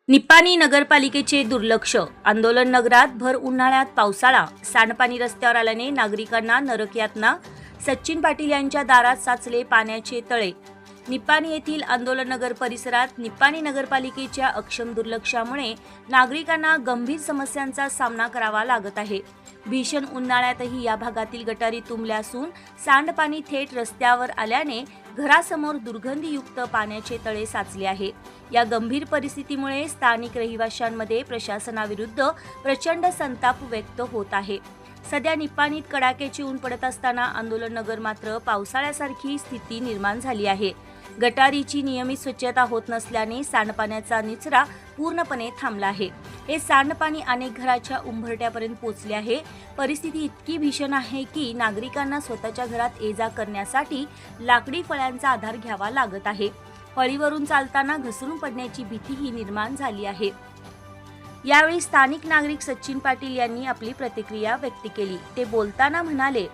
निपाणी नगरपालिकेचे दुर्लक्ष. आंदोलन नगरात भर उन्हाळ्यात पावसाळा. सांडपाणी रस्त्यावर आल्याने नागरिकांना नरक यातना. सचिन पाटील यांच्या दारात साचले पाण्याचे तळे. निपाणी येथील आंदोलन नगर परिसरात निपाणी नगरपालिकेच्या अक्षम दुर्लक्षामुळे नागरिकांना गंभीर समस्यांचा सामना करावा लागत आहे. भीषण उन्हाळ्यातही या भागातील गटारी तुंबल्या असून सांडपाणी थेट रस्त्यावर आल्याने घरासमोर दुर्गंधीयुक्त पाण्याचे तळे साचले आहे. या गंभीर परिस्थितीमुळे स्थानिक रहिवाशांमध्ये प्रशासनाविरुद्ध प्रचंड संताप व्यक्त होत आहे. सध्या निपाणीत कडाक्याची ऊन पडत असताना आंदोलन नगर मात्र पावसाळ्यासारखी स्थिती निर्माण झाली आहे. गटारीची नियमित स्वच्छता होत नसल्याने सांडपाण्याचा निचरा पूर्णपणे थांबला आहे. हे सांडपाणी अनेक घराच्या उंबरठ्यापर्यंत पोहोचले आहे. परिस्थिती इतकी भीषण आहे की नागरिकांना स्वतःच्या घरात ये-जा करण्यासाठी लाकडी फळ्यांचा आधार घ्यावा लागत आहे. फळीवरून चालताना घसरून पडण्याची भीतीही निर्माण झाली आहे. यावेळी स्थानिक नागरिक सचिन पाटील यांनी आपली प्रतिक्रिया व्यक्त केली. ते बोलताना म्हणाले,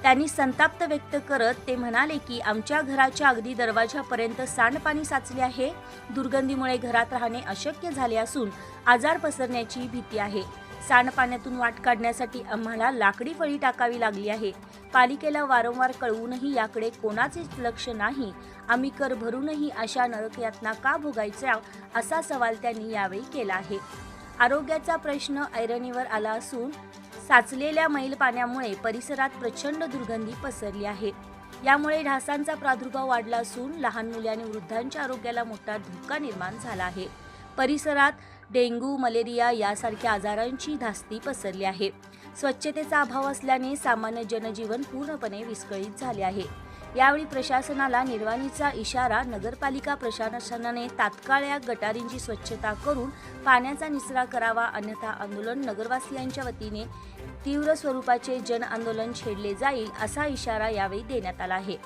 त्यांनी संताप व्यक्त करत ते म्हणाले की आमच्या घराच्या अगदी दरवाजापर्यंत सांडपाणी साचले आहे. दुर्गंधीमुळे घरात राहणे अशक्य झाले असून आजार पसरण्याची भीती आहे. सांडपाण्यातून वाट काढण्यासाठी आम्हाला लाकडी फळी टाकावी लागली आहे. पालिकेला वारंवार कळवूनही याकडे कोणाचेच लक्ष नाही. आम्ही कर भरूनही अशा नरकयातना का भोगायच्या, असा सवाल त्यांनी यावेळी केला आहे. आरोग्याचा प्रश्न ऐरणीवर आला असून साचलेल्या मैल पाण्यामुळे परिसरात प्रचंड दुर्गंधी पसरली आहे. यामुळे ढासांचा प्रादुर्भाव वाढला असून लहान मुले आणि वृद्धांच्या आरोग्याला मोठा धोका निर्माण झाला आहे. परिसरात डेंग्यू, मलेरिया यासारख्या आजारांची धास्ती पसरली आहे. स्वच्छतेचा अभाव असल्याने सामान्य जनजीवन पूर्णपणे विस्कळीत झाले आहे. यावेळी प्रशासनाला निर्वाणीचा इशारा. नगरपालिका प्रशासनाने तात्काळ या गटारींची स्वच्छता करून पाण्याचा निचरा करावा, अन्यथा आंदोलन नगरवासियांच्या वतीने तीव्र स्वरूपाचे जन आंदोलन छेडले जाईल, असा इशारा यावेळी देण्यात आला आहे.